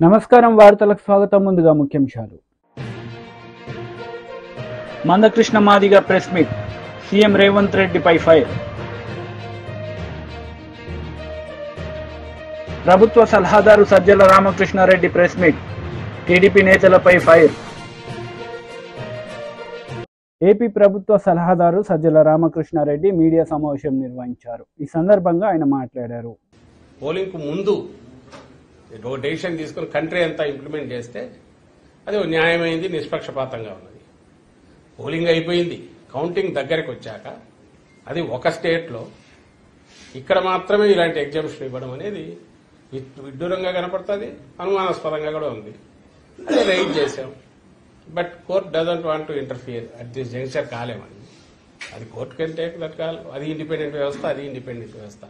నమస్కారం వార్తలకు స్వాగతం. ముందుగా ముఖ్యాంశాలు. Mandakrishna Madiga press meet, CM Revanth రెడ్డిపై ఫైర్. ప్రభుత్వ సలహాదారు Sajjala Ramakrishna Reddy press meet, TDP నేతలపై ఫైర్. ఏపీ ప్రభుత్వ సలహాదారు సజ్జల రామకృష్ణారెడ్డి మీడియా సమావేశం నిర్వహించారు. ఈ సందర్భంగా ఆయన మాట్లాడారు. పోలింగ్ కు ముందు డెసిషన్ తీసుకుని కంట్రీ అంతా ఇంప్లిమెంట్ చేస్తే అది న్యాయమైంది, నిష్పక్షపాతంగా ఉన్నది. పోలింగ్ అయిపోయింది, కౌంటింగ్ దగ్గరకు వచ్చాక అది ఒక స్టేట్లో ఇక్కడ మాత్రమే ఇలాంటి ఎగ్జామ్షన్ ఇవ్వడం అనేది విడ్డూరంగా కనపడుతుంది, అనుమానాస్పదంగా కూడా ఉంది. అదే రైట్ చేశాం. But court doesn't want to interfere at this juncture. కాలేమని అది court can take that call. అది ఇండిపెండెంట్ వ్యవస్థ, అది ఇండిపెండెంట్ వ్యవస్థ.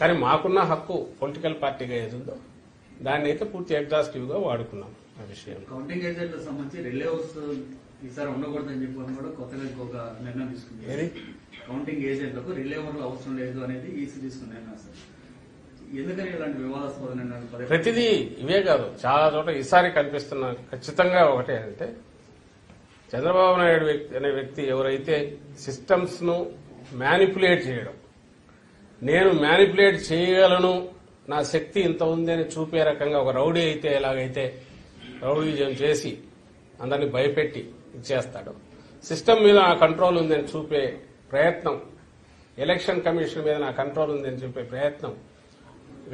కానీ మాకున్న హక్కు పొలిటికల్ పార్టీగా ఏదుందో దాన్ని అయితే పూర్తి ఎగ్జాస్టివ్ గా వాడుకున్నాం. ఆ విషయం కౌంటింగ్ ఏజెంట్లకు సంబంధించి రిలే హౌస్ ఈసారి ఉండకూడదని చెప్పి కూడా కొత్తగా ఇంకొక నిర్ణయం తీసుకుంది. కౌంటింగ్ ఏజెంట్లకు రిలే హౌస్ అవసరం లేదు అనేది ఈసీ తీసుకున్న నిర్ణయం సార్. ఎందుకని ఇలాంటి వివాదాస్పద నిర్ణయాలు? ప్రతిదీ ఇవే కాదు, చాలా చోట ఈసారి కనిపిస్తున్న ఖచ్చితంగా ఒకటే అంటే చంద్రబాబు నాయుడు అనే వ్యక్తి ఎవరైతే సిస్టమ్స్ ను మ్యానిపులేట్ చేయడం, నేను మ్యానిపులేట్ చేయగలను, నా శక్తి ఇంత ఉంది అని చూపే రకంగా ఒక రౌడీ అయితే ఎలాగైతే రౌడీజం చేసి అందరినీ భయపెట్టి ఇచ్చేస్తాడు, సిస్టమ్ మీద నా కంట్రోల్ ఉందని చూపే ప్రయత్నం, ఎలక్షన్ కమిషన్ మీద నా కంట్రోల్ ఉందని చూపే ప్రయత్నం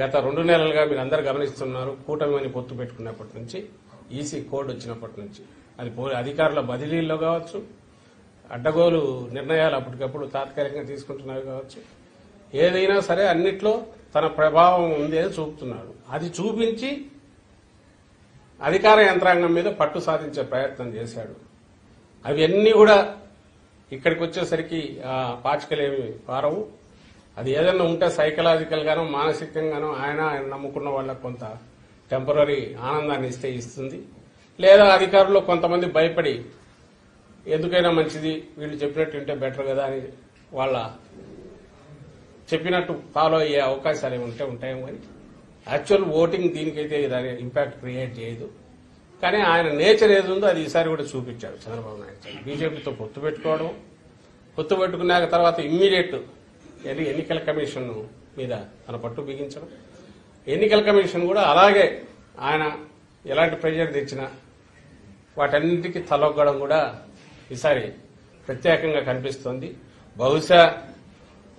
గత 2 నెలలుగా మీరు అందరు గమనిస్తున్నారు. కూటమిని పొత్తు పెట్టుకున్నప్పటి నుంచి, ఈసీ కోడ్ వచ్చినప్పటి నుంచి, అది అధికారుల బదిలీల్లో కావచ్చు, అడ్డగోలు నిర్ణయాలు అప్పటికప్పుడు తాత్కాలికంగా తీసుకుంటున్నవి కావచ్చు, ఏదైనా సరే అన్నిట్లో తన ప్రభావం ఉంది అని చూపుతున్నాడు. అది చూపించి అధికార యంత్రాంగం మీద పట్టు సాధించే ప్రయత్నం చేశాడు. అవన్నీ కూడా ఇక్కడికి వచ్చేసరికి పాచికలేమి పారవు. అది ఏదైనా ఉంటే సైకలాజికల్ గానో మానసికంగానో ఆయన నమ్ముకున్న వాళ్ళకు కొంత టెంపరీ ఆనందాన్ని ఇస్తుంది. లేదా అధికారులు కొంతమంది భయపడి ఎందుకైనా మంచిది, వీళ్ళు చెప్పినట్టు ఉంటే బెటర్ కదా అని వాళ్ళ చెప్పినట్టు ఫాలో అయ్యే అవకాశాలు ఏమి ఉంటాయేమో. కానీ యాక్చువల్ ఓటింగ్ దీనికైతే దాని ఇంపాక్ట్ క్రియేట్ చేయదు. కానీ ఆయన నేచర్ ఏది ఉందో అది ఈసారి కూడా చూపించాడు చంద్రబాబు నాయుడు. బీజేపీతో పొత్తు పెట్టుకోవడం, పొత్తు పెట్టుకున్నాక తర్వాత ఇమ్మీడియట్ ఎన్నికల కమిషన్ మీద తన పట్టు బిగించడం, ఎన్నికల కమిషన్ కూడా అలాగే ఆయన ఎలాంటి ప్రెజర్ తెచ్చినా వాటన్నింటికి తలొగ్గడం కూడా ఈసారి ప్రత్యేకంగా కనిపిస్తోంది. బహుశా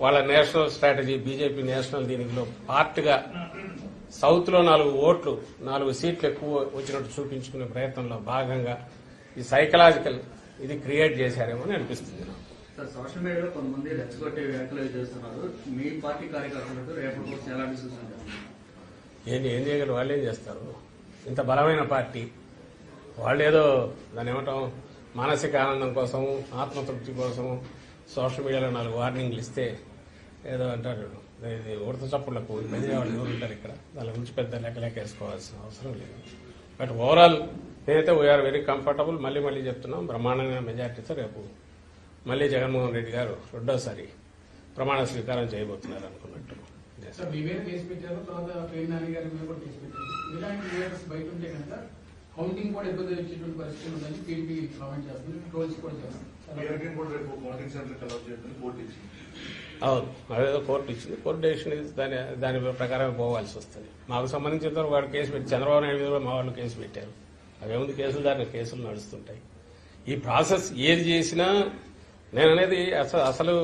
వాళ్ళ నేషనల్ స్ట్రాటజీ, బీజేపీ నేషనల్ దీనిలో పార్ట్గా సౌత్ లో 4 సీట్లు ఎక్కువ వచ్చినట్టు చూపించుకునే ప్రయత్నంలో భాగంగా ఈ సైకలాజికల్ ఇది క్రియేట్ చేశారేమో అని అనిపిస్తుంది. సార్, సోషల్ మీడియాలో కొంతమంది రెచ్చగొట్టే వ్యాఖ్యలు చేస్తున్నారు. మీ పార్టీ కార్యకర్తలకు రేపటి కోసం ఎలాంటి సూచనలు? ఏం చేయగలరు? వాళ్ళు ఏం చేస్తారు? ఇంత బలమైన పార్టీ వాళ్ళేదో దాన్ని ఏమంటాం, మానసిక ఆనందం కోసము, ఆత్మతృప్తి కోసము సోషల్ మీడియాలో 4 వార్నింగ్లు ఇస్తే ఏదో అంటారు, ఇది ఉడత చప్పుళ్లకు బెదిరే వాళ్ళు ఎవరు ఉంటారు ఇక్కడ, దాని గురించి పెద్ద లెక్కలేకేసుకోవాల్సిన అవసరం లేదు. బట్ ఓవరాల్ నేనైతే వీఆర్ వెరీ కంఫర్టబుల్. మళ్ళీ చెప్తున్నాం, బ్రహ్మాండమైన మెజార్టీతో రేపు మళ్ళీ జగన్మోహన్ రెడ్డి గారు రెండోసారి ప్రమాణ స్వీకారం చేయబోతున్నారు అనుకున్నట్టు. కౌంటింగ్ కూడా ఇబ్బంది వచ్చేటువంటి పరిస్థితి ఉందని టీడీపీ కామెంట్ చేస్తుంది, ట్రోల్స్ కూడా చేస్తుంది. అవును, అదేదో కోర్టు ఇచ్చింది. కోర్టు డెసిషన్ దాని ప్రకారం పోవాల్సి వస్తుంది. మాకు సంబంధించిన వాడు కేసు పెట్టి చంద్రబాబు నాయుడు మీద మా వాళ్ళు కేసు పెట్టారు. అవేముంది, కేసులు నడుస్తుంటాయి. ఈ ప్రాసెస్ ఏది చేసినా నేను అనేది అసలు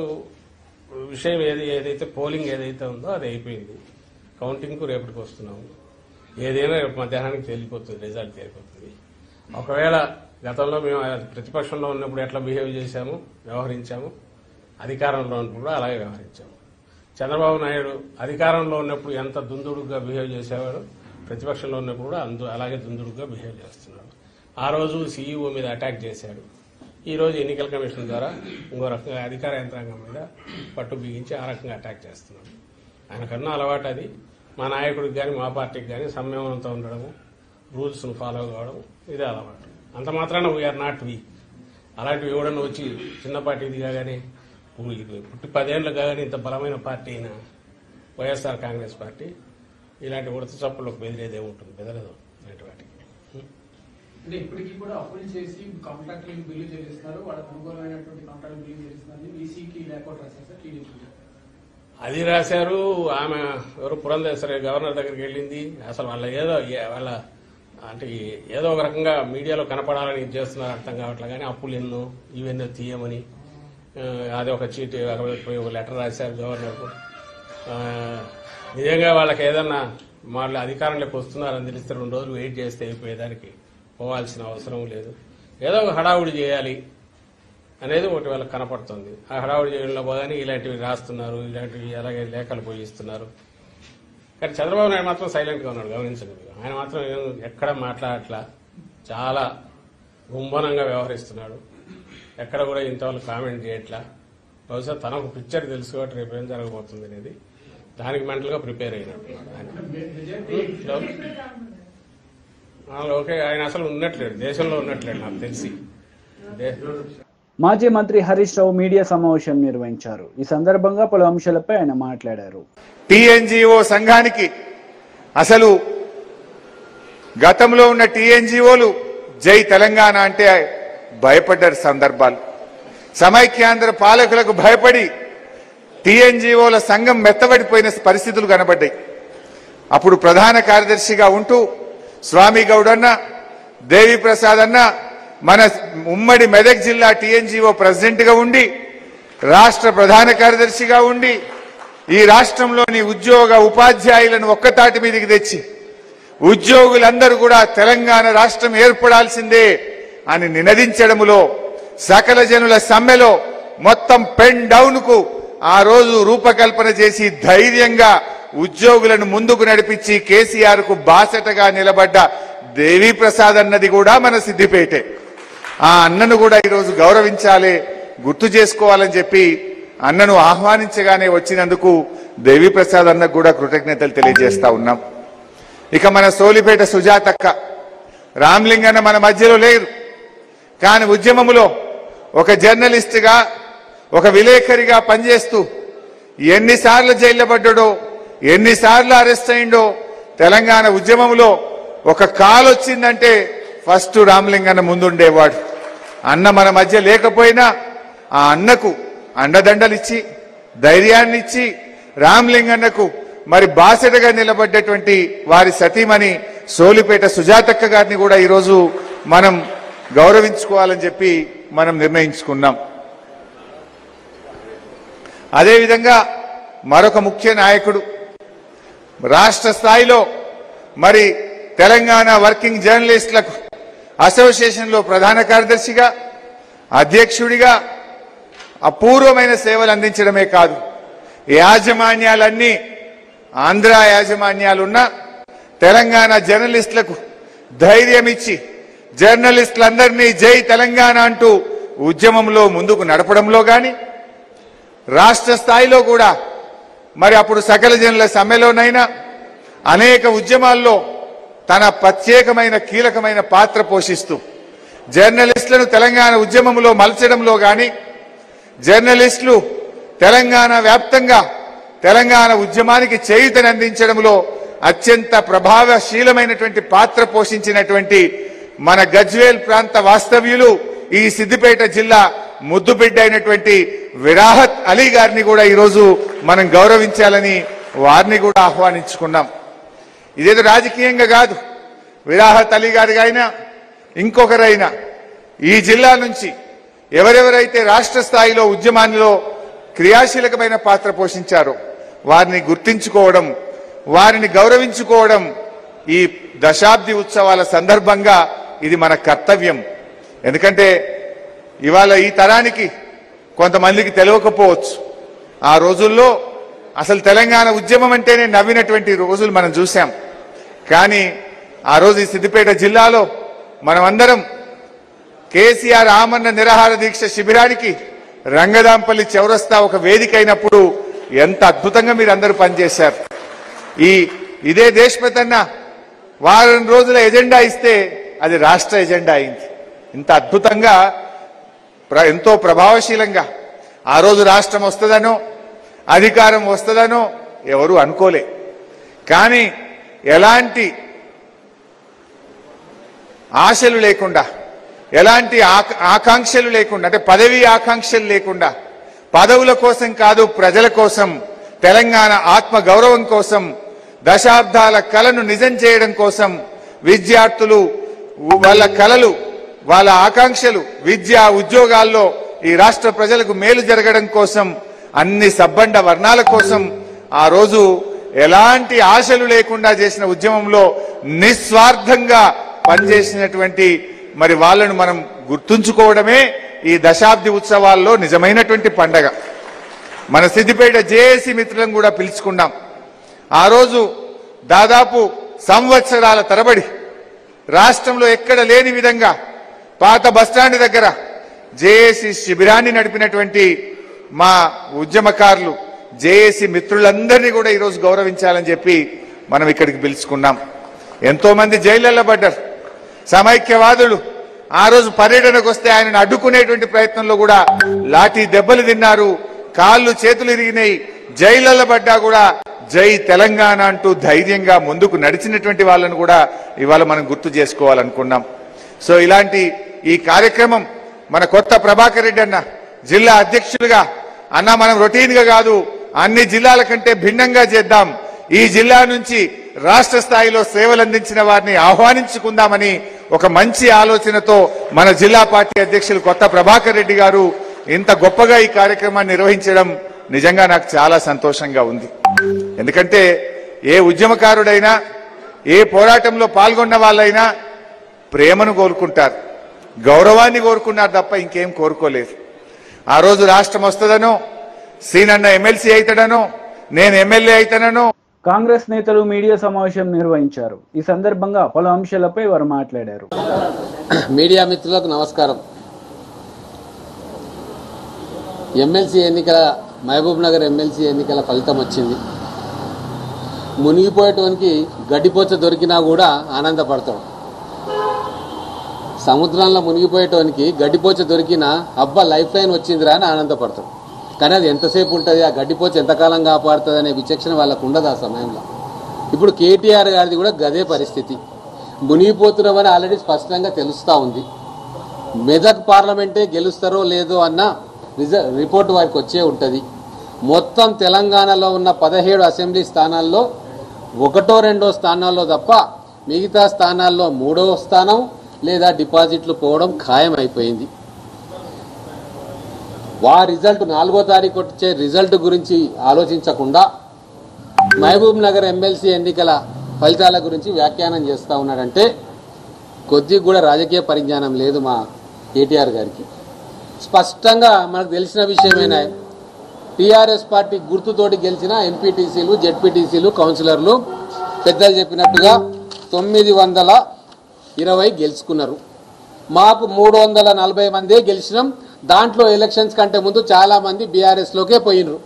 విషయం ఏదైతే పోలింగ్ ఏదైతే ఉందో అది అయిపోయింది. కౌంటింగ్ కు రేపటికి వస్తున్నాము. ఏదైనా రేపు మధ్యాహ్నానికి తేలిపోతుంది, రిజల్ట్ తేలిపోతుంది. ఒకవేళ గతంలో మేము ప్రతిపక్షంలో ఉన్నప్పుడు ఎట్లా బిహేవ్ చేశాము, వ్యవహరించాము, అధికారంలో ఉన్నప్పుడు కూడా అలాగే వ్యవహరించాము. చంద్రబాబు నాయుడు అధికారంలో ఉన్నప్పుడు ఎంత దుందుడుగా బిహేవ్ చేసేవాడు, ప్రతిపక్షంలో ఉన్నప్పుడు కూడా అలాగే దుందుడుగా బిహేవ్ చేస్తున్నాడు. ఆ రోజు సీఈఓ మీద అటాక్ చేశాడు. ఈ రోజు ఎన్నికల కమిషన్ ద్వారా ఇంకో రకంగా అధికార యంత్రాంగం మీద పట్టు బిగించి ఆ రకంగా అటాక్ చేస్తున్నాడు. ఆయనకన్నా అలవాటు అది. మా నాయకుడికి కానీ మా పార్టీకి కానీ సంయమనంతో ఉండడము, రూల్స్ ను ఫాలో కావడం ఇదే అలవాటు. అంత మాత్రాన వీఆర్ నాట్ వీక్. అలాంటివి ఎవడన్నా వచ్చి చిన్న పార్టీది కాగానే పుట్టి 10 ఏళ్లు కాగానే ఇంత బలమైన పార్టీ అయిన వైఎస్ఆర్ కాంగ్రెస్ పార్టీ ఇలాంటి ఉడత చప్పులకు బెదిరేదే ఉంటుంది, బెదరదు ఇలాంటి వాటి. అంటే ఇప్పటికీ కూడా అప్పులు చేసి కాంట్రాక్టులకు బిల్లు చెల్లిస్తున్నారు, వాళ్ళకి అనుకూలమైనటువంటి కాంట్రాక్ట్ బిల్లు చెల్లిస్తున్నారు. ఈసీకి లేకపోతే రాశారు సార్ టీడీపీ. అది రాశారు. ఆమె ఎవరు పురంధేశ్వరి గవర్నర్ దగ్గరికి వెళ్ళింది. అసలు వాళ్ళ అంటే ఏదో ఒక రకంగా మీడియాలో కనపడాలని ఇది చేస్తున్నారు, అర్థం కావట్లే. కానీ అప్పులు ఎన్నో ఇవెన్నో తీయమని అది ఒక చీటీ ఒక లెటర్ రాశారు గవర్నర్కు. నిజంగా వాళ్ళకి ఏదన్నా వాళ్ళు అధికారంలోకి వస్తున్నారని తెలిస్తే 2 రోజులు వెయిట్ చేస్తే అయిపోయేదానికి పోవాల్సిన అవసరం లేదు. ఏదో ఒక హడావుడి చేయాలి అనేది ఒకటి వాళ్ళకి కనపడుతుంది. ఆ హడావుడి చేయడంలో పోగానే ఇలాంటివి రాస్తున్నారు, ఇలాంటివి అలాగే లేఖలు పోయిస్తున్నారు. కానీ చంద్రబాబు నాయుడు మాత్రం సైలెంట్గా ఉన్నాడు, గమనించండి. ఆయన మాత్రం ఎక్కడ మాట్లాడట్లా, చాలా గుంభనంగా వ్యవహరిస్తున్నాడు. ఎక్కడ కూడా ఇంతవరకు కామెంట్ చేయట్లా. బహుశా తనకు పిక్చర్ తెలుసు కాబట్టి రేపు ఏం జరగబోతుంది అనేది దానికి మెంటల్గా ప్రిపేర్ అయినట్టున్నాడు ఆయన. ఓకే, ఆయన అసలు ఉన్నట్లేడు, దేశంలో ఉన్నట్లేడు నాకు తెలిసి. మాజీ మంత్రి హరీష్ రావు మీడియా సమావేశం నిర్వహించారు. ఈ సందర్భంగా పలు అంశాలపై ఆయన మాట్లాడారు. టీఎన్జిఓ సంఘానికి అసలు గతంలో ఉన్న టీఎన్జిఓలు జై తెలంగాణ అంటే భయపడ్డారు సందర్భాలు. సమైక్యాంధ్ర పాలకులకు భయపడి టీఎన్జిఓల సంఘం మెత్తబడిపోయిన పరిస్థితులు కనబడ్డాయి. అప్పుడు ప్రధాన కార్యదర్శిగా ఉంటూ స్వామి గౌడ్ అన్న, దేవిప్రసాద్ అన్న మన ఉమ్మడి మెదక్ జిల్లా టీఎన్జిఓ ప్రెసిడెంట్ గా ఉండి, రాష్ట్ర ప్రధాన కార్యదర్శిగా ఉండి ఈ రాష్ట్రంలోని ఉద్యోగ ఉపాధ్యాయులను ఒక్కతాటి మీదకి తెచ్చి ఉద్యోగులందరూ కూడా తెలంగాణ రాష్ట్రం ఏర్పడాల్సిందే అని నినదించడములో, సకల జనుల సమ్మెలో మొత్తం పెన్ డౌన్ కు ఆ రోజు రూపకల్పన చేసి ధైర్యంగా ఉద్యోగులను ముందుకు నడిపించి కేసీఆర్ కు బాసటగా నిలబడ్డ దేవిప్రసాద్ అన్నది కూడా మన సిద్దిపేటే. ఆ అన్నను కూడా ఈరోజు గౌరవించాలి, గుర్తు చేసుకోవాలని చెప్పి అన్నను ఆహ్వానించగానే వచ్చినందుకు దేవిప్రసాద్ అన్నకు కూడా కృతజ్ఞతలు తెలియజేస్తా ఉన్నాం. ఇక మన సోలిపేట సుజాతక్క, రామ్లింగన్న మన మధ్యలో లేరు. కానీ ఉద్యమంలో ఒక జర్నలిస్టుగా, ఒక విలేకరిగా పనిచేస్తూ ఎన్నిసార్లు జైల్లో పడ్డాడో, ఎన్నిసార్లు అరెస్ట్ అయిండో. తెలంగాణ ఉద్యమంలో ఒక కాల్ వచ్చిందంటే ఫస్ట్ రామ్లింగన్న ముందుండేవాడు. అన్న మన మధ్య లేకపోయినా ఆ అన్నకు అండదండలిచ్చి, ధైర్యాన్ని ఇచ్చి, రామ్లింగన్నకు మరి బాసటగా నిలబడ్డటువంటి వారి సతీమణి సోలిపేట సుజాతక్క గారిని కూడా ఈరోజు మనం గౌరవించుకోవాలని చెప్పి మనం నిర్ణయించుకున్నాం. అదేవిధంగా మరొక ముఖ్య నాయకుడు, రాష్ట్ర స్థాయిలో మరి తెలంగాణ వర్కింగ్ జర్నలిస్టులకు అసోసియేషన్లో ప్రధాన కార్యదర్శిగా, అధ్యక్షుడిగా అపూర్వమైన సేవలు అందించడమే కాదు, యాజమాన్యాలన్నీ ఆంధ్ర యాజమాన్యాలున్నా తెలంగాణ జర్నలిస్టులకు ధైర్యం ఇచ్చి జర్నలిస్టులందరినీ జై తెలంగాణ అంటూ ఉద్యమంలో ముందుకు నడపడంలో గాని, రాష్ట్ర స్థాయిలో కూడా మరి అప్పుడు సకల జనుల సమ్మెలోనైనా అనేక ఉద్యమాల్లో తన ప్రత్యేకమైన కీలకమైన పాత్ర పోషిస్తూ జర్నలిస్టులను తెలంగాణ ఉద్యమంలో మలచడంలో గాని, జర్నలిస్టులు తెలంగాణ వ్యాప్తంగా తెలంగాణ ఉద్యమానికి చేయూతనందించడంలో అత్యంత ప్రభావశీలమైనటువంటి పాత్ర పోషించినటువంటి మన గజ్వేల్ ప్రాంత వాస్తవ్యులు, ఈ సిద్దిపేట జిల్లా ముద్దుబిడ్డ అయినటువంటి విరాహత్ అలీ గారిని కూడా ఈరోజు మనం గౌరవించాలని వారిని కూడా ఆహ్వానించుకున్నాం. ఇదేదో రాజకీయంగా కాదు, విరాహత్ అలీ గారికైనా ఇంకొకరైనా ఈ జిల్లా నుంచి ఎవరెవరైతే రాష్ట్ర స్థాయిలో ఉద్యమాల్లో క్రియాశీలకమైన పాత్ర పోషించారో వారిని గుర్తించుకోవడం, వారిని గౌరవించుకోవడం ఈ దశాబ్ది ఉత్సవాల సందర్భంగా ఇది మన కర్తవ్యం. ఎందుకంటే ఇవాళ ఈ తరానికి కొంతమందికి తెలియకపోవచ్చు, ఆ రోజుల్లో అసలు తెలంగాణ ఉద్యమం అంటేనే నవ్వినటువంటి రోజులు మనం చూసాం. కానీ ఆ రోజు ఈ సిద్దిపేట జిల్లాలో మనమందరం కేసీఆర్ ఆమరణ నిరాహార దీక్ష శిబిరానికి రంగదాంపల్లి చౌరస్తా ఒక వేదిక అయినప్పుడు ఎంత అద్భుతంగా మీరు అందరూ పనిచేశారు. ఇదే దేశపతి అన్న వారం రోజుల ఎజెండా ఇస్తే అది రాష్ట్ర ఎజెండా అయింది. ఇంత అద్భుతంగా ఎంతో ప్రభావశీలంగా ఆ రోజు రాష్ట్రం వస్తుందనో అధికారం వస్తుందనో ఎవరు అనుకోలే. కానీ ఎలాంటి ఆశలు లేకుండా, ఎలాంటి ఆకాంక్షలు లేకుండా, అంటే పదవి ఆకాంక్షలు లేకుండా, పదవుల కోసం కాదు ప్రజల కోసం, తెలంగాణ ఆత్మ గౌరవం కోసం, దశాబ్దాల కలను నిజం చేయడం కోసం విద్యార్థులు వాళ్ళ కలలు, వాళ్ళ ఆకాంక్షలు, విద్యా ఉద్యోగాల్లో ఈ రాష్ట్ర ప్రజలకు మేలు జరగడం కోసం, అన్ని సబ్బండ వర్ణాల కోసం ఆ రోజు ఎలాంటి ఆశలు లేకుండా చేసిన ఉద్యమంలో నిస్వార్థంగా పనిచేసినటువంటి మరి వాళ్ళను మనం గుర్తుంచుకోవడమే ఈ దశాబ్ది ఉత్సవాల్లో నిజమైనటువంటి పండగ. మన సిద్దిపేట జేఏసీ మిత్రులను కూడా పిలుచుకున్నాం. ఆ రోజు దాదాపు సంవత్సరాల తరబడి రాష్ట్రంలో ఎక్కడ లేని విధంగా పాత బస్టాండ్ దగ్గర జేఏసీ శిబిరాన్ని నడిపినటువంటి మా ఉద్యమకారులు, జేఏసీ మిత్రులందరినీ కూడా ఈరోజు గౌరవించాలని చెప్పి మనం ఇక్కడికి పిలుచుకున్నాం. ఎంతో మంది జైళ్లలో పడ్డారు. సమైక్యవాదులు ఆ రోజు పర్యటనకు వస్తే ఆయనను అడ్డుకునేటువంటి ప్రయత్నంలో కూడా లాఠీ దెబ్బలు తిన్నారు, కాళ్ళు చేతులు ఇరిగినాయి. జైళ్లలో పడ్డా కూడా జై తెలంగాణ అంటూ ధైర్యంగా ముందుకు నడిచినటువంటి వాళ్ళను కూడా ఇవాళ మనం గుర్తు చేసుకోవాలనుకున్నాం. సో ఇలాంటి ఈ కార్యక్రమం మన కొత్త ప్రభాకర్ రెడ్డి అన్న జిల్లా అధ్యక్షులుగా, అన్న మనం రొటీన్ గా కాదు, అన్ని జిల్లాల కంటే భిన్నంగా చేద్దాం, ఈ జిల్లా నుంచి రాష్ట్ర స్థాయిలో సేవలు అందించిన వారిని ఆహ్వానించుకుందామని ఒక మంచి ఆలోచనతో మన జిల్లా పార్టీ అధ్యక్షులు కొత్త ప్రభాకర్ రెడ్డి గారు ఇంత గొప్పగా ఈ కార్యక్రమాన్ని నిర్వహించడం నిజంగా నాకు చాలా సంతోషంగా ఉంది. ఎందుకంటే ఏ ఉద్యమకారుడైనా, ఏ పోరాటంలో పాల్గొన్న వాళ్ళైనా ప్రేమను కోరుకుంటారు, గౌరవాన్ని కోరుకున్నారు తప్ప ఇంకేం కోరుకోలేదు. ఆ రోజు రాష్ట్రం వస్తుందనో, సీనన్న ఎమ్మెల్సీ అవుతాడనో, నేను ఎమ్మెల్యే అవుతానో. కాంగ్రెస్ నేతలు మీడియా సమావేశం నిర్వహించారు. ఈ సందర్భంగా పలు అంశాలపై వారు మాట్లాడారు. మీడియా మిత్రులకు నమస్కారం. ఎమ్మెల్సీ ఎన్నికల, మహబూబ్ నగర్ ఎమ్మెల్సీ ఎన్నికల ఫలితం వచ్చింది. మునిగిపోయేటోనికి గడ్డిపోచ దొరికినా కూడా ఆనందపడతాడు. సముద్రంలో మునిగిపోయేటోనికి గడ్డిపోచ దొరికినా అబ్బా లైఫ్ లైన్ వచ్చిందిరా అని ఆనందపడతాడు. కానీ అది ఎంతసేపు ఉంటుంది, ఆ గడ్డిపోచ ఎంతకాలం కాపాడుతుంది అనే విచక్షణ వాళ్ళకు ఉండదు ఆ సమయంలో. ఇప్పుడు కేటీఆర్ గారిది కూడా గదే పరిస్థితి. మునిగిపోతున్నామని ఆల్రెడీ స్పష్టంగా తెలుస్తూ ఉంది. మెదక్ పార్లమెంటే గెలుస్తారో లేదో అన్న రిపోర్ట్ వారికి వచ్చే ఉంటుంది. మొత్తం తెలంగాణలో ఉన్న 17 అసెంబ్లీ స్థానాల్లో 1, 2 స్థానాల్లో తప్ప మిగతా స్థానాల్లో 3వ స్థానం లేదా డిపాజిట్లు పోవడం ఖాయం అయిపోయింది. రిజల్ట్ 4వ తారీఖు వచ్చే రిజల్ట్ గురించి ఆలోచించకుండా మహబూబ్ నగర్ ఎమ్మెల్సీ ఎన్నికల ఫలితాల గురించి వ్యాఖ్యానం చేస్తూ ఉన్నాడంటే కొద్దిగా కూడా రాజకీయ పరిజ్ఞానం లేదు మా కేటీఆర్ గారికి. స్పష్టంగా మనకు తెలిసిన విషయమేనా, టీఆర్ఎస్ పార్టీ గుర్తుతోటి గెలిచిన ఎంపీటీసీలు, జెడ్పీటీసీలు, కౌన్సిలర్లు పెద్దలు చెప్పినట్టుగా 920 గెలుచుకున్నారు. మాకు 340 మందే గెలిచినాం. దాంట్లో ఎలక్షన్స్ కంటే ముందు చాలామంది బీఆర్ఎస్లోకే పోయినరు.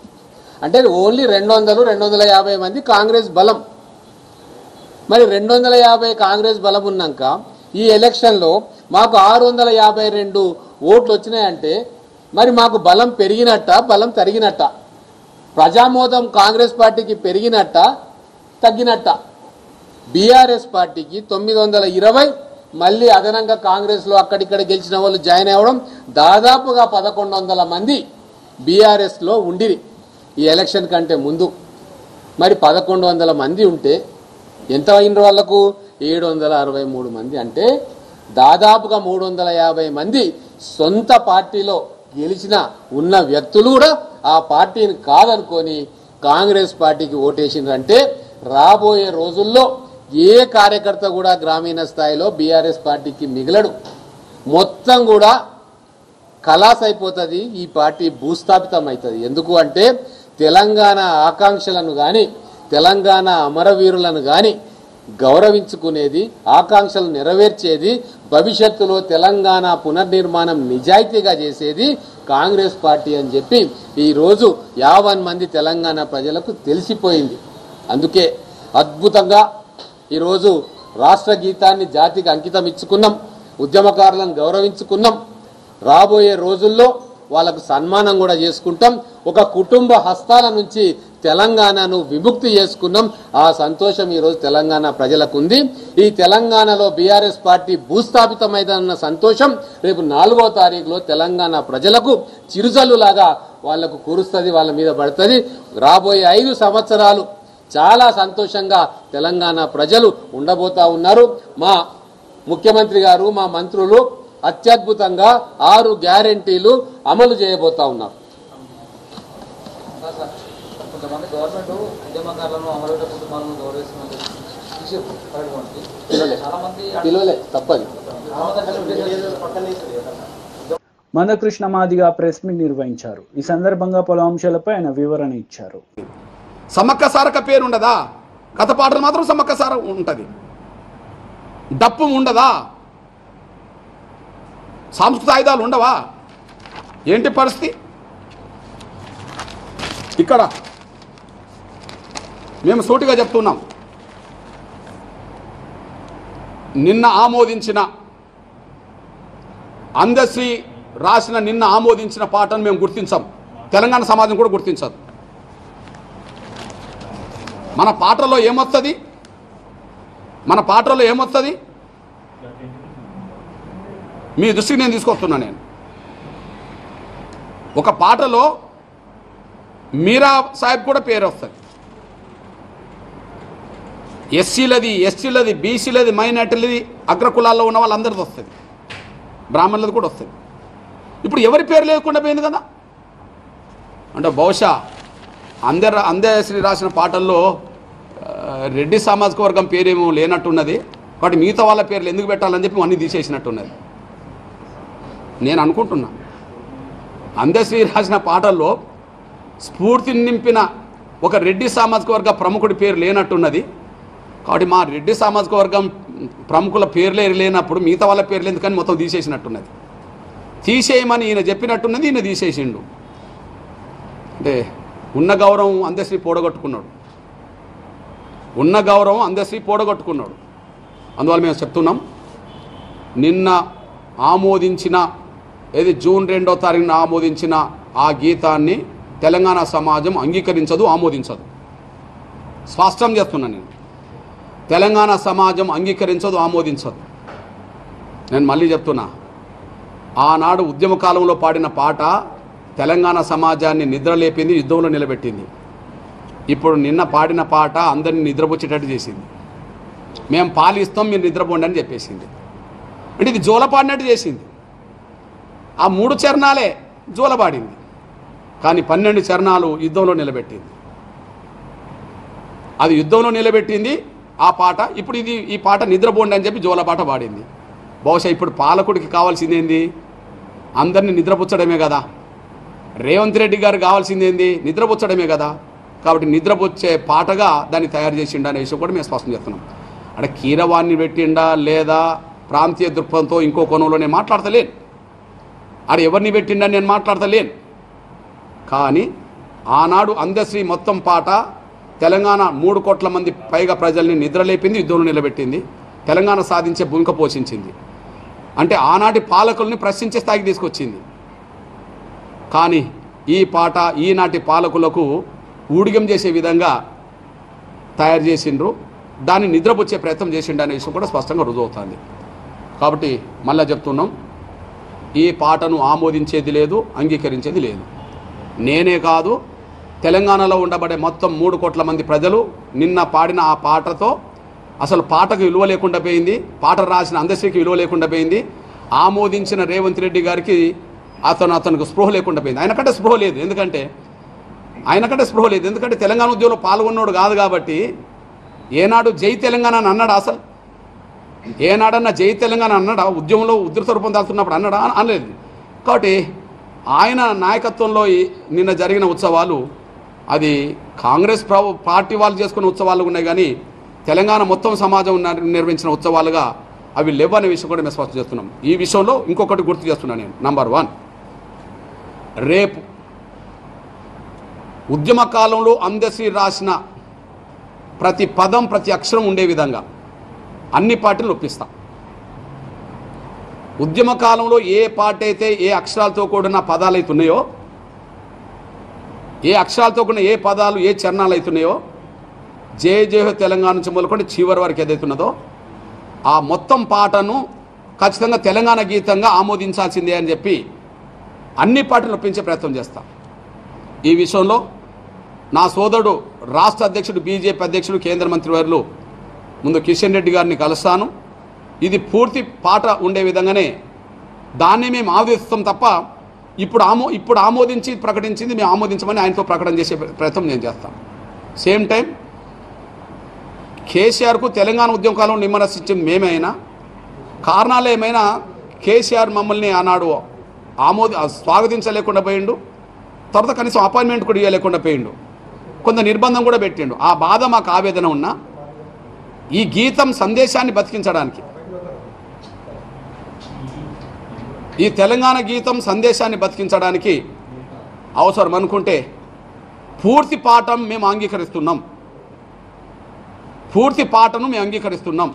అంటే ఓన్లీ 200-250 మంది కాంగ్రెస్ బలం. మరి 250 కాంగ్రెస్ బలం ఉన్నాక ఈ ఎలక్షన్లో మాకు 652 ఓట్లు వచ్చినాయంటే మరి మాకు బలం పెరిగినట్ట, బలం తరిగినట్ట? ప్రజామోదం కాంగ్రెస్ పార్టీకి పెరిగినట్ట, తగ్గినట్ట? బీఆర్ఎస్ పార్టీకి 920, మళ్ళీ అదనంగా కాంగ్రెస్లో అక్కడిక్కడ గెలిచిన వాళ్ళు జాయిన్ అవ్వడం, దాదాపుగా 1100 మంది బీఆర్ఎస్లో ఉండిరి ఈ ఎలక్షన్ కంటే ముందు. మరి 1100 మంది ఉంటే ఎంత అయిన వాళ్లకు? 763 మంది. అంటే దాదాపుగా 350 మంది సొంత పార్టీలో గెలిచిన ఉన్న వ్యక్తులు కూడా ఆ పార్టీని కాదనుకొని కాంగ్రెస్ పార్టీకి ఓటేసిందంటే రాబోయే రోజుల్లో ఏ కార్యకర్త కూడా గ్రామీణ స్థాయిలో బీఆర్ఎస్ పార్టీకి మిగలడు. మొత్తం కూడా ఖలాస్ అయిపోతుంది. ఈ పార్టీ భూస్థాపితం అవుతుంది. ఎందుకు అంటే తెలంగాణ ఆకాంక్షలను కానీ, తెలంగాణ అమరవీరులను కానీ గౌరవించుకునేది, ఆకాంక్షలు నెరవేర్చేది, భవిష్యత్తులో తెలంగాణ పునర్నిర్మాణం నిజాయితీగా చేసేది కాంగ్రెస్ పార్టీ అని చెప్పి ఈరోజు 50 మంది తెలంగాణ ప్రజలకు తెలిసిపోయింది. అందుకే అద్భుతంగా ఈరోజు రాష్ట్ర గీతాన్ని జాతికి అంకితం ఇచ్చుకున్నాం, ఉద్యమకారులను గౌరవించుకున్నాం. రాబోయే రోజుల్లో వాళ్ళకు సన్మానం కూడా చేసుకుంటాం. ఒక కుటుంబ హస్తాల నుంచి తెలంగాణను విముక్తి చేసుకున్నాం. ఆ సంతోషం ఈరోజు తెలంగాణ ప్రజలకు ఉంది. ఈ తెలంగాణలో బీఆర్ఎస్ పార్టీ భూస్థాపితమైందన్న సంతోషం రేపు 4వ తారీఖులో తెలంగాణ ప్రజలకు చిరుజల్లులాగా వాళ్లకు కురుస్తుంది, వాళ్ళ మీద పడుతుంది. రాబోయే 5 సంవత్సరాలు చాలా సంతోషంగా తెలంగాణ ప్రజలు ఉండబోతా ఉన్నారు. మా ముఖ్యమంత్రి గారు, మా మంత్రులు అత్యద్భుతంగా 6 గ్యారెంటీలు అమలు చేయబోతా ఉన్నారు. కొంతమంది గవర్నమెంట్ ఉద్యమకారులను అమరవీర కుటుంబాలను గౌరవిస్తుందని చాలా మంది పిలువలే తప్పది. మందకృష్ణ మాదిగా ప్రెస్ మీట్ నిర్వహించారు. ఈ సందర్భంగా పలు అంశాలపై ఆయన వివరణ ఇచ్చారు. సమ్మక్క సారక పేరు ఉండదా? కథ పాటలు మాత్రం సమ్మక్క సార ఉంటుంది. డప్పు ఉండదా? సాంస్కృతిక ఆయుధాలు ఉండవా? ఏంటి పరిస్థితి? ఇక్కడ మేము సూటిగా చెప్తున్నాం, నిన్న ఆమోదించిన అందశ్రీ రాసిన నిన్న ఆమోదించిన పాటను మేము గుర్తించాం. తెలంగాణ సమాజం కూడా గుర్తించదు. మన పాటలో ఏమొస్తుంది? మీ దృష్టికి నేను తీసుకొస్తున్నా. నేను ఒక పాటలో మీరా సాహెబ్ కూడా పేరు వస్తుంది. ఎస్సీలది, బీసీలది, మైనార్టీలది, అగ్రకులాల్లో ఉన్న వాళ్ళందరిది వస్తుంది, బ్రాహ్మణులది కూడా వస్తుంది. ఇప్పుడు ఎవరి పేరు లేకుండా పోయింది కదా. అంటే బహుశా అందశ్రీ రాసిన పాటల్లో రెడ్డి సామాజిక వర్గం పేరేమో లేనట్టున్నది. కాబట్టి మిగతా వాళ్ళ పేర్లు ఎందుకు పెట్టాలని చెప్పి అన్నీ తీసేసినట్టున్నది నేను అనుకుంటున్నా. అందశ్రీ రాసిన పాటల్లో స్ఫూర్తిని నింపిన ఒక రెడ్డి సామాజిక వర్గ ప్రముఖుడి పేరు లేనట్టున్నది. కాబట్టి మా రెడ్డి సామాజిక వర్గం ప్రముఖుల పేర్లే లేనప్పుడు మిగతా వాళ్ళ పేర్లు ఎందుకని మొత్తం తీసేసినట్టున్నది. తీసేయమని ఈయన చెప్పినట్టున్నది, ఈయన తీసేసిండు. అంటే ఉన్న గౌరవం అందశ్రీ పోడగొట్టుకున్నాడు. అందువల్ల మేము చెప్తున్నాం, నిన్న ఆమోదించిన జూన్ 2వ తారీఖున ఆమోదించిన ఆ గీతాన్ని తెలంగాణ సమాజం అంగీకరించదు, ఆమోదించదు. స్పష్టం చేస్తున్నా నేను, తెలంగాణ సమాజం అంగీకరించదు, ఆమోదించదు. నేను మళ్ళీ చెప్తున్నా, ఆనాడు ఉద్యమ కాలంలో పాడిన పాట తెలంగాణ సమాజాన్ని నిద్రలేపింది, యుద్ధంలో నిలబెట్టింది. ఇప్పుడు నిన్న పాడిన పాట అందరినీ నిద్రపుచ్చేటట్టు చేసింది. మేము పాలిస్తాం, మీరు నిద్రపోండి అని చెప్పేసింది. అంటే ఇది జోలపాడినట్టు చేసింది. ఆ 3 చరణాలే జోలపాడింది, కానీ 12 చరణాలు యుద్ధంలో నిలబెట్టింది. అది యుద్ధంలో నిలబెట్టింది ఆ పాట. ఇప్పుడు ఈ పాట నిద్రపోండి అని చెప్పి జోలపాట పాడింది. బహుశా ఇప్పుడు పాలకుడికి కావాల్సిందేంది? అందరినీ నిద్రపుచ్చడమే కదా. రేవంత్ రెడ్డి గారు కావాల్సిందేంది? నిద్రపుచ్చడమే కదా. కాబట్టి నిద్రపుచ్చే పాటగా దాన్ని తయారు చేసిండా అనే విషయం కూడా మేము స్పష్టం చేస్తున్నాం. అంటే కీరవాణ్ణి పెట్టిండా లేదా ప్రాంతీయ దృక్పథంతో ఇంకో కోణంలో నేను మాట్లాడతలేను. ఆడ ఎవరిని పెట్టిండా నేను మాట్లాడతలేను. కానీ ఆనాడు అందశ్రీ మొత్తం పాట తెలంగాణ 3 కోట్ల మంది పైగా ప్రజల్ని నిద్రలేపింది, యుద్ధంలో నిలబెట్టింది, తెలంగాణ సాధించే భూమిక పోషించింది. అంటే ఆనాటి పాలకుల్ని ప్రశ్నించే స్థాయికి తీసుకొచ్చింది. కానీ ఈ పాట ఈనాటి పాలకులకు ఊడిగం చేసే విధంగా తయారు చేసిండ్రు, దాన్ని నిద్రపుచ్చే ప్రయత్నం చేసిండు అనే విషయం కూడా స్పష్టంగా రుజువుతుంది. కాబట్టి మళ్ళీ చెప్తున్నాం, ఈ పాటను ఆమోదించేది లేదు, అంగీకరించేది లేదు. నేనే కాదు, తెలంగాణలో ఉండబడే మొత్తం 3 కోట్ల మంది ప్రజలు నిన్న పాడిన ఆ పాటతో అసలు పాటకు విలువ లేకుండా పోయింది, పాట రాసిన అందశ్రీకి విలువ లేకుండా పోయింది, ఆమోదించిన రేవంత్ రెడ్డి గారికి అతనికి స్పృహ లేకుండా పోయింది. ఆయనకంటే స్పృహ లేదు, ఎందుకంటే తెలంగాణ ఉద్యమంలో పాల్గొన్నాడు కాదు. కాబట్టి ఏనాడు జై తెలంగాణ అని అన్నాడా? అసలు ఏనాడన్నా జై తెలంగాణ అన్నాడా? ఉద్యమంలో ఉధృత రూపం దాల్చున్నప్పుడు అన్నాడా? అనలేదు. కాబట్టి ఆయన నాయకత్వంలో నిన్న జరిగిన ఉత్సవాలు అది కాంగ్రెస్ పార్టీ వాళ్ళు చేసుకున్న ఉత్సవాలు ఉన్నాయి, కానీ తెలంగాణ మొత్తం సమాజం నిర్వహించిన ఉత్సవాలుగా అవి లేవనే విషయం కూడా మేము స్పష్టం చేస్తున్నాం. ఈ విషయంలో ఇంకొకటి గుర్తు చేస్తున్నాను నేను. నంబర్ 1, రేపు ఉద్యమ కాలంలో అందశ్రీ రాసిన ప్రతి పదం ప్రతి అక్షరం ఉండే విధంగా అన్ని పార్టీలు ఒప్పిస్తాం. ఉద్యమ కాలంలో ఏ పార్టీ అయితే ఏ అక్షరాలతో కూడిన పదాలు అయితే ఉన్నాయో, ఏ అక్షరాలతో కూడిన ఏ పదాలు ఏ చరణాలు అవుతున్నాయో జయ జయ తెలంగాణ నుంచి మొదలుకొని చివరి వరకు ఏదైతున్నదో ఆ మొత్తం పాటను ఖచ్చితంగా తెలంగాణ గీతంగా ఆమోదించాల్సిందే అని చెప్పి అన్ని పార్టీలు ఒప్పించే ప్రయత్నం చేస్తాం. ఈ విషయంలో నా సోదరుడు రాష్ట్ర అధ్యక్షుడు బీజేపీ అధ్యక్షుడు కేంద్ర మంత్రివర్యులు ముందు కిషన్ రెడ్డి గారిని కలుస్తాను. ఇది పూర్తి పాట ఉండే విధంగానే దాన్ని మేము ఆమోదిస్తాం తప్ప ఇప్పుడు ఆమోదించి ప్రకటించింది మేము ఆమోదించమని ఆయనతో ప్రకటన చేసే ప్రయత్నం నేను చేస్తాను. సేమ్ టైం కేసీఆర్కు తెలంగాణ ఉద్యమకాలంలో నిమ్మరసించింది మేమైనా కారణాలు ఏమైనా కేసీఆర్ మమ్మల్ని ఆనాడు స్వాగతించలేకుండా పోయిండు. తర్వాత కనీసం అపాయింట్మెంట్ కూడా ఇవ్వలేకుండా పోయిండు. కొంత నిర్బంధం కూడా పెట్టిండు. ఆ బాధ మాకు ఆవేదన ఉన్నా ఈ గీతం సందేశాన్ని బతికించడానికి ఈ తెలంగాణ గీతం సందేశాన్ని బతికించడానికి అవసరం అనుకుంటే పూర్తి పాఠం మేము అంగీకరిస్తున్నాం. పూర్తి పాటను మేము అంగీకరిస్తున్నాం.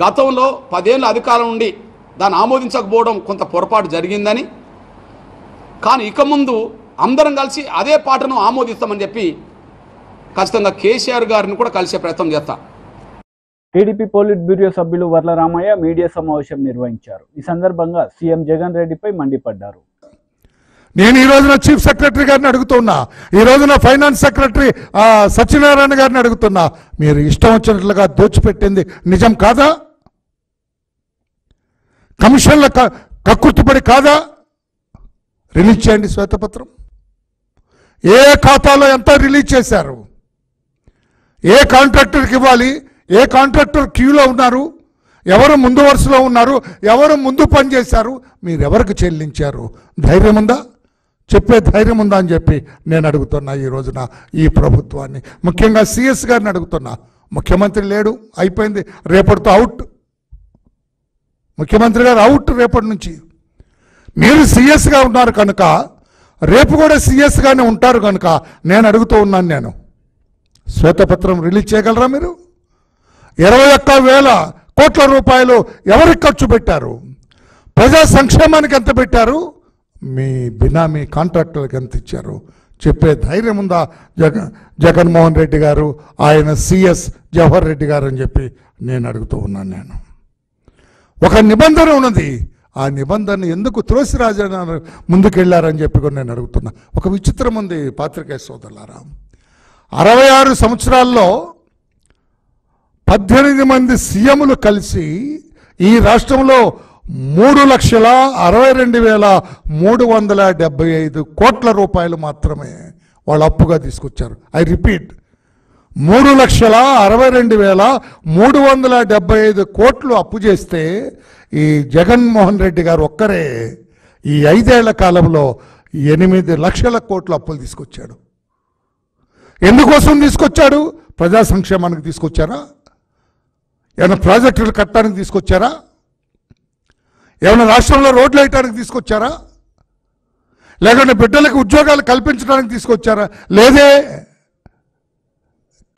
గతంలో 10 ఏళ్ళ అధికారం ఉండి దాన్ని ఆమోదించకపోవడం కొంత పొరపాటు జరిగిందని, కానీ ఇక ముందు అందరం కలిసి అదే పాటను ఆమోదిస్తామని చెప్పి ఖచ్చితంగా కేసీఆర్ గారిని కూడా కలిసే ప్రయత్నం చేస్తాం. టీడీపీ పోలిట్ బ్యూరో సభ్యులు వర్ల రామయ్య మీడియా సమావేశం నిర్వహించారు. ఈ సందర్భంగా సీఎం జగన్ రెడ్డిపై మండిపడ్డారు. నేను ఈ రోజున చీఫ్ సెక్రటరీ గారిని అడుగుతున్నా, ఈ రోజున ఫైనాన్స్ సెక్రటరీ సత్యనారాయణ గారిని అడుగుతున్నా, మీరు ఇష్టం వచ్చినట్లుగా దోచిపెట్టింది నిజం కాదా? కమిషన్ల కక్కుర్తిపడి కాదా? రిలీజ్ చేయండి శ్వేతపత్రం. ఏ ఖాతాలో ఎంత రిలీజ్ చేశారు, ఏ కాంట్రాక్టర్కి ఇవ్వాలి, ఏ కాంట్రాక్టర్ క్యూలో ఉన్నారు, ఎవరు ముందు వరుసలో ఉన్నారు, ఎవరు ముందు పనిచేశారు, మీరు ఎవరికి చెల్లించారు? ధైర్యం ఉందా? చెప్పే ధైర్యం ఉందా అని చెప్పి నేను అడుగుతున్నా ఈ రోజున ఈ ప్రభుత్వాన్ని. ముఖ్యంగా సిఎస్ గారిని అడుగుతున్నా. ముఖ్యమంత్రి లేడు, అయిపోయింది, రేపటితో అవుట్. ముఖ్యమంత్రి గారు అవుట్ రేపటి నుంచి. మీరు సిఎస్గా ఉన్నారు కనుక రేపు కూడా సిఎస్గానే ఉంటారు కనుక నేను అడుగుతూ ఉన్నాను, నేను శ్వేతపత్రం రిలీజ్ చేయగలరా? మీరు 21,000 కోట్ల రూపాయలు ఎవరికి ఖర్చు పెట్టారు? ప్రజా సంక్షేమానికి ఎంత పెట్టారు? మీ బినామీ కాంట్రాక్టర్లకు ఎంత ఇచ్చారు? చెప్పే ధైర్యం ఉందా జగన్మోహన్ రెడ్డి గారు, ఆయన సిఎస్ జవహర్ రెడ్డి గారు అని చెప్పి నేను అడుగుతూ ఉన్నాను. నేను ఒక నిబంధన ఉన్నది, ఆ నిబంధన ఎందుకు త్రోసిరాజు ముందుకెళ్ళారని చెప్పి కూడా నేను అడుగుతున్నా. ఒక విచిత్రం ఉంది పాత్రికేయ సోదరులారా, 66 సంవత్సరాల్లో 18 మంది సీఎంలు కలిసి ఈ రాష్ట్రంలో 3,62,375 కోట్ల రూపాయలు మాత్రమే వాళ్ళు అప్పుగా తీసుకొచ్చారు. ఐ రిపీట్, 3,62,375 కోట్లు అప్పు చేస్తే ఈ జగన్మోహన్ రెడ్డి గారు ఒక్కరే ఈ 5 ఏళ్ల కాలంలో 8 లక్షల కోట్ల అప్పులు తీసుకొచ్చాడు. ఎందుకోసం తీసుకొచ్చాడు? ప్రజా సంక్షేమానికి తీసుకొచ్చారా? ఏమైనా ప్రాజెక్టులు కట్టడానికి తీసుకొచ్చారా? ఏమైనా రాష్ట్రంలో రోడ్లు వేయడానికి తీసుకొచ్చారా? లేకుంటే బిడ్డలకు ఉద్యోగాలు కల్పించడానికి తీసుకొచ్చారా? లేదే.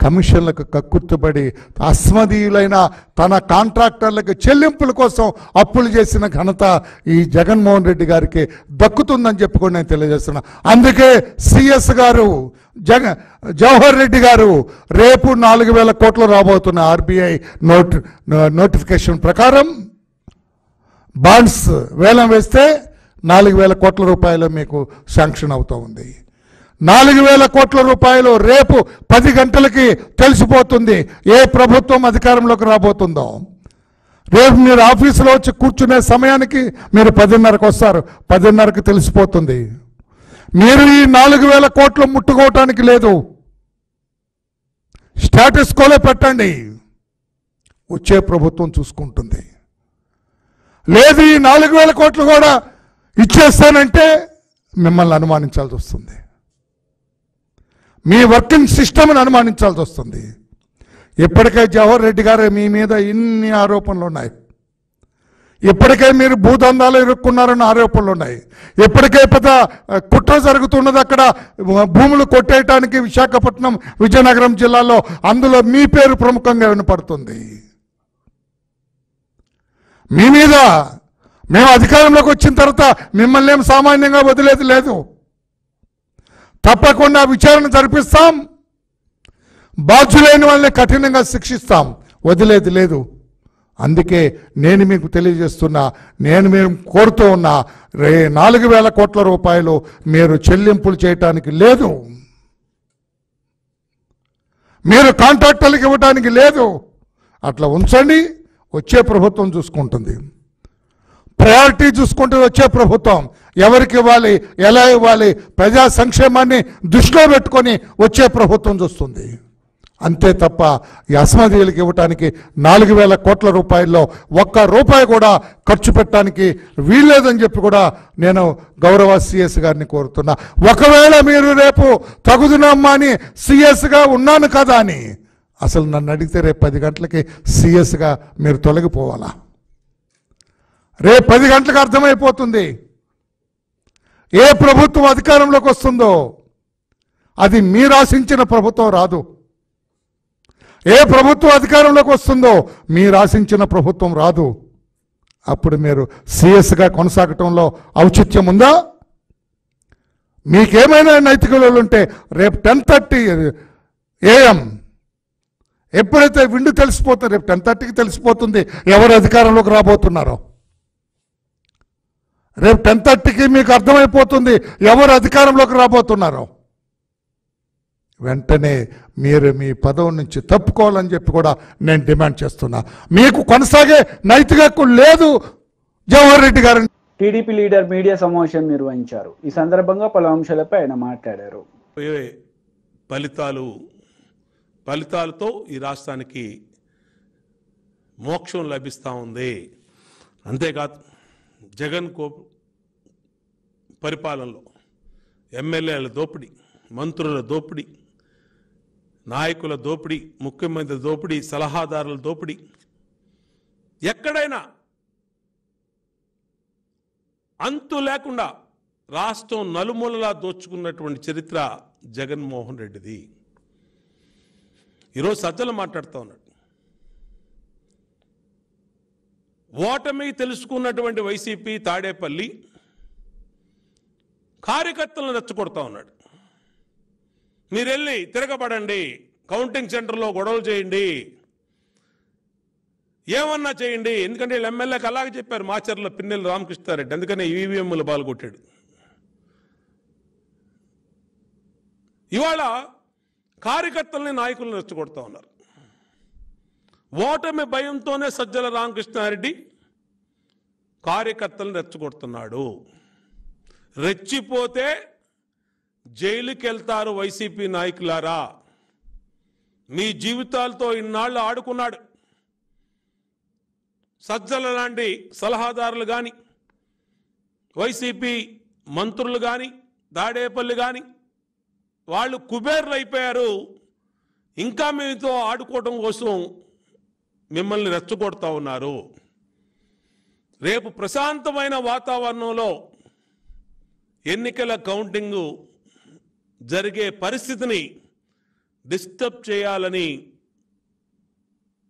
కమిషన్లకు కక్కుర్తుపడి అస్మదీయులైన తన కాంట్రాక్టర్లకు చెల్లింపుల కోసం అప్పులు చేసిన ఘనత ఈ జగన్మోహన్ రెడ్డి గారికి దక్కుతుందని చెప్పుకొని నేను తెలియజేస్తున్నా. అందుకే సిఎస్ గారు జవహర్ రెడ్డి గారు రేపు 4,000 కోట్లు రాబోతున్న ఆర్బీఐ నోటిఫికేషన్ ప్రకారం బాండ్స్ వేలం వేస్తే 4,000 కోట్ల రూపాయలు మీకు శాంక్షన్ అవుతూ ఉంది. 4,000 కోట్ల రూపాయలు రేపు 10 గంటలకి తెలిసిపోతుంది ఏ ప్రభుత్వం అధికారంలోకి రాబోతుందో. రేపు మీరు ఆఫీసులో వచ్చి కూర్చునే సమయానికి మీరు 10:30కి వస్తారు, 10:30కి తెలిసిపోతుంది. మీరు ఈ 4,000 కోట్లు ముట్టుకోవటానికి లేదు, స్టేటస్ కోలే పెట్టండి, వచ్చే ప్రభుత్వం చూసుకుంటుంది. లేదు ఈ 4,000 కోట్లు కూడా ఇచ్చేస్తానంటే మిమ్మల్ని అనుమానించాల్సి వస్తుంది, మీ వర్కింగ్ సిస్టమ్ని అనుమానించాల్సి వస్తుంది. ఇప్పటికే జవహర్ రెడ్డి గారు మీ మీద ఇన్ని ఆరోపణలు ఉన్నాయి, ఇప్పటికే మీరు భూదందాలు ఇరుక్కున్నారన్న ఆరోపణలు ఉన్నాయి, ఇప్పటికే పెద్ద కుట్ర జరుగుతున్నది అక్కడ భూములు కొట్టేయటానికి విశాఖపట్నం విజయనగరం జిల్లాలో, అందులో మీ పేరు ప్రముఖంగా వినపడుతుంది. మీ మీద మేము అధికారంలోకి వచ్చిన తర్వాత మిమ్మల్ని ఏం సామాన్యంగా వదిలేది లేదు. తప్పకుండా విచారణ జరిపిస్తాం, బాధ్యులైన వాళ్ళని కఠినంగా శిక్షిస్తాం, వదిలేది లేదు. అందుకే నేను మీకు తెలియజేస్తున్నా, నేను మేము కోరుతూ ఉన్నా, 4,000 కోట్ల రూపాయలు మీరు చెల్లింపులు చేయటానికి లేదు, మీరు కాంట్రాక్టర్లకు ఇవ్వడానికి లేదు. అట్లా ఉంచండి, వచ్చే ప్రభుత్వం చూసుకుంటుంది. ప్రయారిటీ చూసుకుంటుంది వచ్చే ప్రభుత్వం. ఎవరికి ఇవ్వాలి, ఎలా ఇవ్వాలి, ప్రజా సంక్షేమాన్ని దృష్టిలో పెట్టుకొని వచ్చే ప్రభుత్వం చూస్తుంది. అంతే తప్ప ఈ అసమధీయులకు ఇవ్వటానికి 4,000 కోట్ల రూపాయల్లో ఒక్క రూపాయి కూడా ఖర్చు పెట్టడానికి వీల్లేదని చెప్పి కూడా నేను గౌరవ సిఎస్ గారిని కోరుతున్నా. ఒకవేళ మీరు రేపు తగుదునమ్మా అని సిఎస్గా ఉన్నాను కదా అని, అసలు నన్ను అడిగితే రేపు 10 గంటలకి సిఎస్గా మీరు తొలగిపోవాలా? రేపు 10 గంటలకు అర్థమైపోతుంది ఏ ప్రభుత్వం అధికారంలోకి వస్తుందో. అది మీరు ఆశించిన ప్రభుత్వం రాదు. ఏ ప్రభుత్వం అధికారంలోకి వస్తుందో మీరు ఆశించిన ప్రభుత్వం రాదు. అప్పుడు మీరు సిఎస్గా కొనసాగటంలో ఔచిత్యం ఉందా? మీకేమైనా నైతిక విలువలు ఉంటే రేపు 10:30 AM ఎప్పుడైతే విండు తెలిసిపోతుంది, రేపు 10:30కి తెలిసిపోతుంది ఎవరు అధికారంలోకి రాబోతున్నారో. రేపు 10:30కి మీకు అర్థమైపోతుంది ఎవరు అధికారంలోకి రాబోతున్నారో. వెంటనే మీరు మీ పదవి నుంచి తప్పుకోవాలని చెప్పి కూడా నేను డిమాండ్ చేస్తున్నా. మీకు కొనసాగే నైతిక హక్కు లేదు జవహర్ రెడ్డి గారు. టీడీపీ లీడర్ మీడియా సమావేశం నిర్వహించారు. ఈ సందర్భంగా పలు అంశాలపై ఆయన మాట్లాడారు. ఫలితాలతో ఈ రాష్ట్రానికి మోక్షం లభిస్తూ ఉంది. అంతేకాదు జగన్ పరిపాలనలో ఎమ్మెల్యేల దోపిడీ, మంత్రుల దోపిడీ, నాయకుల దోపిడీ, ముఖ్యమంత్రి దోపిడీ, సలహాదారుల దోపిడీ, ఎక్కడైనా అంతు లేకుండా రాష్ట్రం నలుమూలలా దోచుకున్నటువంటి చరిత్ర జగన్మోహన్ రెడ్డిది. ఈరోజు సజ్జలు మాట్లాడుతూ ఉన్నాడు. ఓటమి తెలుసుకున్నటువంటి వైసీపీ తాడేపల్లి కార్యకర్తలను రెచ్చగొడతా ఉన్నాడు. మీరు వెళ్ళి తిరగబడండి, కౌంటింగ్ సెంటర్లో గొడవలు చేయండి, ఏమన్నా చేయండి. ఎందుకంటే వీళ్ళు ఎమ్మెల్యేకి అలాగే చెప్పారు మాచర్ల పిన్నెల్లి రామకృష్ణారెడ్డి, అందుకనే ఈవీఎంలు పాల్గొట్టాడు. ఇవాళ కార్యకర్తల్ని నాయకులను రెచ్చగొడతా ఉన్నారు. ఓటమి భయంతోనే సజ్జల రామకృష్ణారెడ్డి కార్యకర్తలను రెచ్చగొడుతున్నాడు. రెచ్చిపోతే జైలుకి వెళ్తారు వైసీపీ నాయకులారా. మీ జీవితాలతో ఇన్నాళ్ళు ఆడుకున్నాడు. సజ్జల లాంటి సలహాదారులు కానీ, వైసీపీ మంత్రులు కానీ, దాడేపల్లి కానీ వాళ్ళు కుబేర్లు అయిపోయారు. ఇంకా మీతో ఆడుకోవటం కోసం మిమ్మల్ని రెచ్చగొడతా ఉన్నారు. రేపు ప్రశాంతమైన వాతావరణంలో ఎన్నికల కౌంటింగు జరిగే పరిస్థితిని డిస్టర్బ్ చేయాలని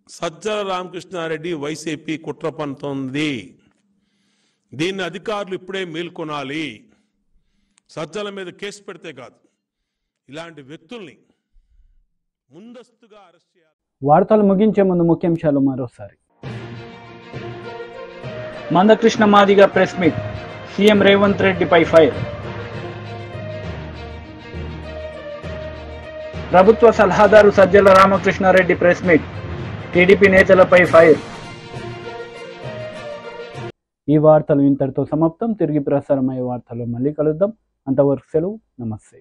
సజ్జల రామకృష్ణారెడ్డి వైసీపీ కుట్ర పన్నుతోంది. దీన్ని అధికారులు ఇప్పుడే మేల్కొనాలి. సజ్జల మీద కేసు పెడితే కాదు, ఇలాంటి వ్యక్తుల్ని ముందస్తుగా అరెస్ట్ చేయాలి. వార్తలు ముగించే ముందు ముఖ్యాంశాలు మరోసారి. Mandakrishna Madiga press meet, CM Revanth రెడ్డిపై ఫైర్. ప్రభుత్వ సలహాదారు Sajjala Ramakrishna Reddy press meet, TDP నేతలపై ఫైర్. ఈ వార్తలు ఇంతటితో సమాప్తం. తిరిగి ప్రసారమయ్యే వార్తల్లో మళ్ళీ కలుద్దాం. అంతవరకు సెలవు. నమస్తే.